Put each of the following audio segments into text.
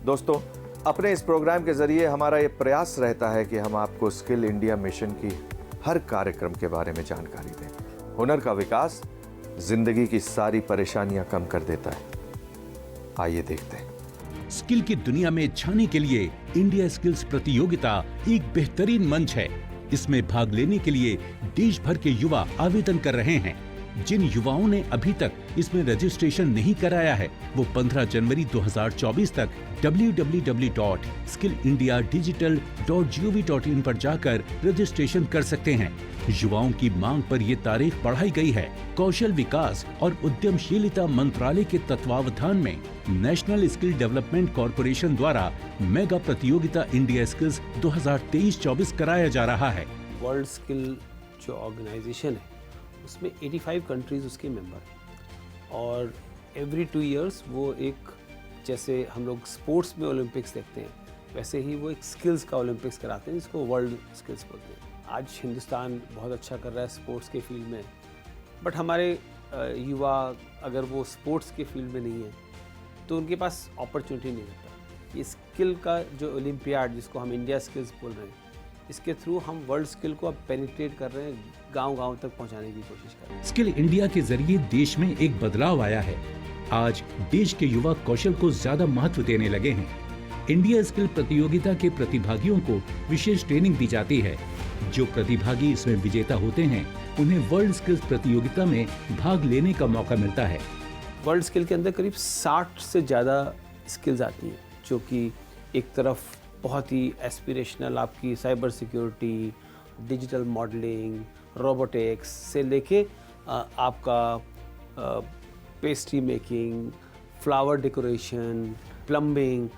दोस्तों, अपने इस प्रोग्राम के जरिए हमारा ये प्रयास रहता है कि हम आपको स्किल इंडिया मिशन की हर कार्यक्रम के बारे में जानकारी दें। हुनर का विकास जिंदगी की सारी परेशानियां कम कर देता है। आइए देखते हैं। स्किल की दुनिया में छाने के लिए इंडिया स्किल्स प्रतियोगिता एक बेहतरीन मंच है। इसमें भाग लेने के लिए देश भर के युवा आवेदन कर रहे हैं। जिन युवाओं ने अभी तक इसमें रजिस्ट्रेशन नहीं कराया है, वो 15 जनवरी 2024 तक www.skillindiadigital.gov.in पर जाकर रजिस्ट्रेशन कर सकते हैं। युवाओं की मांग पर ये तारीख बढ़ाई गई है। कौशल विकास और उद्यमशीलता मंत्रालय के तत्वावधान में नेशनल स्किल डेवलपमेंट कॉरपोरेशन द्वारा मेगा प्रतियोगिता इंडिया स्किल्स 2023-24 कराया जा रहा है। वर्ल्ड स्किल जो ऑर्गेनाइजेशन है उसमें 85 कंट्रीज उसके मेंबर, और एवरी 2 इयर्स वो एक, जैसे हम लोग स्पोर्ट्स में ओलंपिक्स देखते हैं, वैसे ही वो एक स्किल्स का ओलंपिक्स कराते हैं जिसको वर्ल्ड स्किल्स बोलते हैं। आज हिंदुस्तान बहुत अच्छा कर रहा है स्पोर्ट्स के फील्ड में, बट हमारे युवा अगर वो स्पोर्ट्स के फील्ड में नहीं है तो उनके पास अपॉर्चुनिटी नहीं रहता। ये स्किल का जो ओलंपियाड जिसको हम इंडिया स्किल्स बोल रहे हैं, इसके थ्रू हम वर्ल्ड स्किल को अब पेनिट्रेट कर रहे हैं, गांव-गांव तक पहुंचाने की कोशिश कर रहे हैं। स्किल इंडिया के जरिए देश में एक बदलाव आया है। आज देश के युवा कौशल को ज्यादा महत्व देने लगे हैं। इंडिया स्किल प्रतियोगिता के प्रतिभागियों को विशेष ट्रेनिंग दी जाती है। जो प्रतिभागी इसमें विजेता होते हैं, उन्हें वर्ल्ड स्किल्स प्रतियोगिता में भाग लेने का मौका मिलता है। वर्ल्ड स्किल के अंदर करीब 60 से ज़्यादा स्किल्स आती हैं, जो कि एक तरफ बहुत ही एस्पिरेशनल आपकी cyber security, digital modelling, robotics से लेके आपका pastry making, flower decoration, plumbing,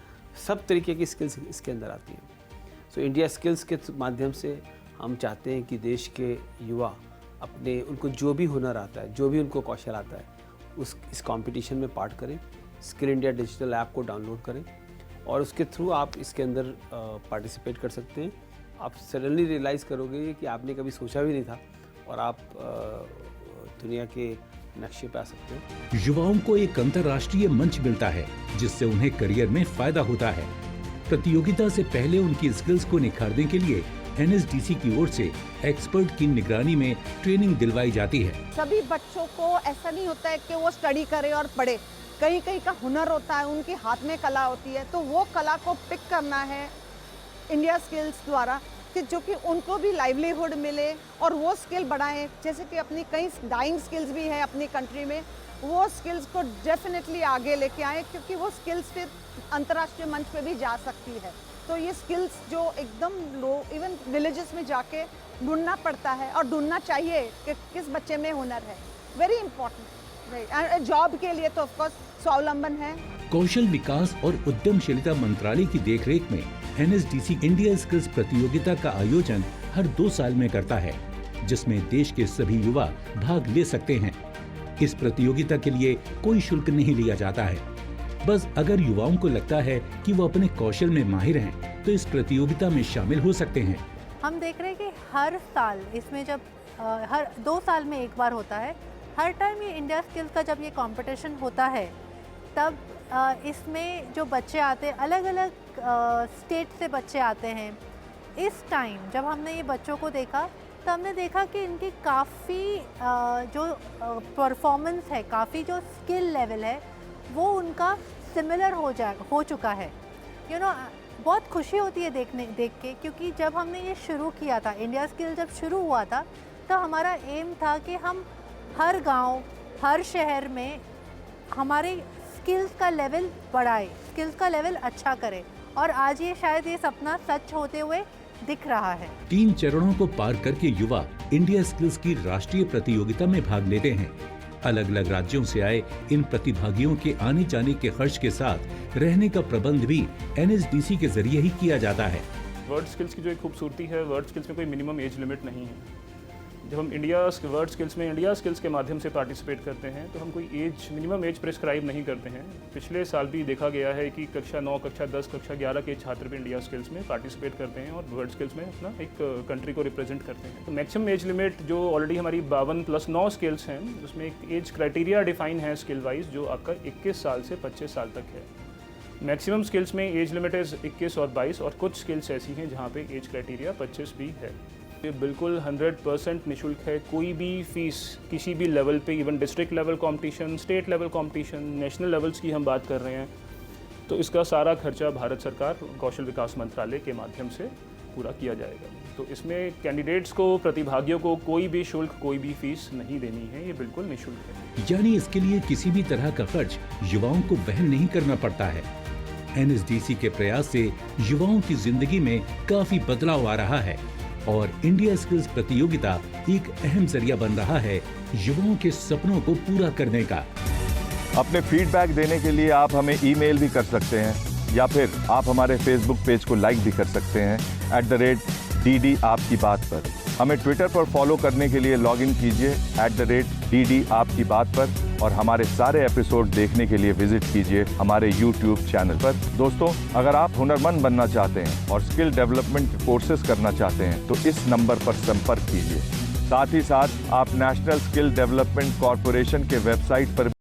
सब तरीके की स्किल्स इसके अंदर आती हैं। सो इंडिया स्किल्स के माध्यम से हम चाहते हैं कि देश के युवा अपने, उनको जो भी हुनर आता है, जो भी उनको कौशल आता है, इस कंपटीशन में पार्ट करें। स्किल इंडिया डिजिटल ऐप को डाउनलोड करें और उसके थ्रू आप इसके अंदर पार्टिसिपेट कर सकते हैं। आप सडनली रियलाइज़ करोगे कि आपने कभी सोचा भी नहीं था और आप दुनिया के नक्शे पे आ सकते हैं। युवाओं को एक अंतर्राष्ट्रीय मंच मिलता है जिससे उन्हें करियर में फायदा होता है। प्रतियोगिता से पहले उनकी स्किल्स को निखारने के लिए NSDC की ओर से एक्सपर्ट की निगरानी में ट्रेनिंग दिलवाई जाती है। सभी बच्चों को ऐसा नहीं होता है कि वो स्टडी करे और पढ़े, कहीं कहीं का हुनर होता है, उनके हाथ में कला होती है, तो वो कला को पिक करना है इंडिया स्किल्स द्वारा, कि जो कि उनको भी लाइवलीहुड मिले और वो स्किल बढ़ाएं। जैसे कि अपनी कई डाइंग स्किल्स भी है अपनी कंट्री में, वो स्किल्स को डेफिनेटली आगे लेके आएँ, क्योंकि वो स्किल्स फिर अंतर्राष्ट्रीय मंच पे भी जा सकती है। तो ये स्किल्स जो एकदम लो, इवन विलेजेस में जाके ढूंढना पड़ता है और ढूंढना चाहिए कि किस बच्चे में हुनर है, वेरी इंपॉर्टेंट। जॉब के लिए तो ऑफकोर्स स्वावलंबन है। कौशल विकास और उद्यमशीलता मंत्रालय की देखरेख में NSDC इंडिया स्किल्स प्रतियोगिता का आयोजन हर 2 साल में करता है, जिसमें देश के सभी युवा भाग ले सकते हैं। इस प्रतियोगिता के लिए कोई शुल्क नहीं लिया जाता है। बस अगर युवाओं को लगता है कि वो अपने कौशल में माहिर हैं, तो इस प्रतियोगिता में शामिल हो सकते हैं। हम देख रहे हैं कि हर साल इसमें जब हर 2 साल में एक बार होता है, हर टाइम ये इंडिया स्किल्स का जब ये कंपटीशन होता है, तब इसमें जो बच्चे आते हैं, अलग अलग स्टेट से बच्चे आते हैं। इस टाइम जब हमने ये बच्चों को देखा, तो हमने देखा कि इनकी काफ़ी जो परफॉर्मेंस है, काफ़ी जो स्किल लेवल है, वो उनका सिमिलर हो चुका है। बहुत खुशी होती है देख के, क्योंकि जब हमने ये शुरू किया था, इंडिया स्किल जब शुरू हुआ था, तो हमारा एम था कि हम हर गांव, हर शहर में हमारे स्किल्स का लेवल बढ़ाए, स्किल्स का लेवल अच्छा करें, और आज ये शायद ये सपना सच होते हुए दिख रहा है। 3 चरणों को पार करके युवा इंडिया स्किल्स की राष्ट्रीय प्रतियोगिता में भाग लेते हैं। अलग अलग राज्यों से आए इन प्रतिभागियों के आने जाने के खर्च के साथ रहने का प्रबंध भी NSDC के जरिए ही किया जाता है। वर्ल्ड स्किल्स की जो एक खूबसूरती है, वर्ल्ड स्किल्स में कोई मिनिमम एज लिमिट नहीं है। जब हम वर्ल्ड स्किल्स में इंडिया स्किल्स के माध्यम से पार्टिसिपेट करते हैं, तो हम कोई मिनिमम एज प्रिस्क्राइब नहीं करते हैं। पिछले साल भी देखा गया है कि कक्षा 9, कक्षा 10, कक्षा 11 के छात्र भी इंडिया स्किल्स में पार्टिसिपेट करते हैं और वर्ल्ड स्किल्स में अपना एक कंट्री को रिप्रेजेंट करते हैं। तो मैक्सिमम एज लिमिट जो ऑलरेडी हमारी 52+9 स्किल्स हैं, उसमें एक एज क्राइटेरिया डिफाइन है स्किल वाइज, जो आपका 21 साल से 25 साल तक है। मैक्सिमम स्किल्स में एज लिमिट इज़ 21 और 22 और कुछ स्किल्स ऐसी हैं जहाँ पे एज क्राइटेरिया 25 भी है। ये बिल्कुल 100% निःशुल्क है। कोई भी फीस किसी भी लेवल पे, even district level competition, state level competition, national levels की हम बात कर रहे हैं, तो इसका सारा खर्चा भारत सरकार कौशल विकास मंत्रालय के माध्यम से पूरा किया जाएगा। तो इसमें कैंडिडेट्स को, प्रतिभागियों को कोई भी शुल्क, कोई भी फीस नहीं देनी है, ये बिल्कुल निःशुल्क है। यानी इसके लिए किसी भी तरह का खर्च युवाओं को वहन नहीं करना पड़ता है। एनएसडीसी के प्रयास से युवाओं की जिंदगी में काफी बदलाव आ रहा है और इंडिया स्किल्स प्रतियोगिता एक अहम जरिया बन रहा है युवाओं के सपनों को पूरा करने का। अपने फीडबैक देने के लिए आप हमें ईमेल भी कर सकते हैं या फिर आप हमारे फेसबुक पेज को लाइक भी कर सकते हैं @DD आपकी बात पर। हमें ट्विटर पर फॉलो करने के लिए लॉगिन कीजिए @DD आपकी बात पर और हमारे सारे एपिसोड देखने के लिए विजिट कीजिए हमारे YouTube चैनल पर। दोस्तों, अगर आप हुनरमंद बनना चाहते हैं और स्किल डेवलपमेंट कोर्सेज करना चाहते हैं तो इस नंबर पर संपर्क कीजिए। साथ ही साथ आप नेशनल स्किल डेवलपमेंट कॉरपोरेशन के वेबसाइट पर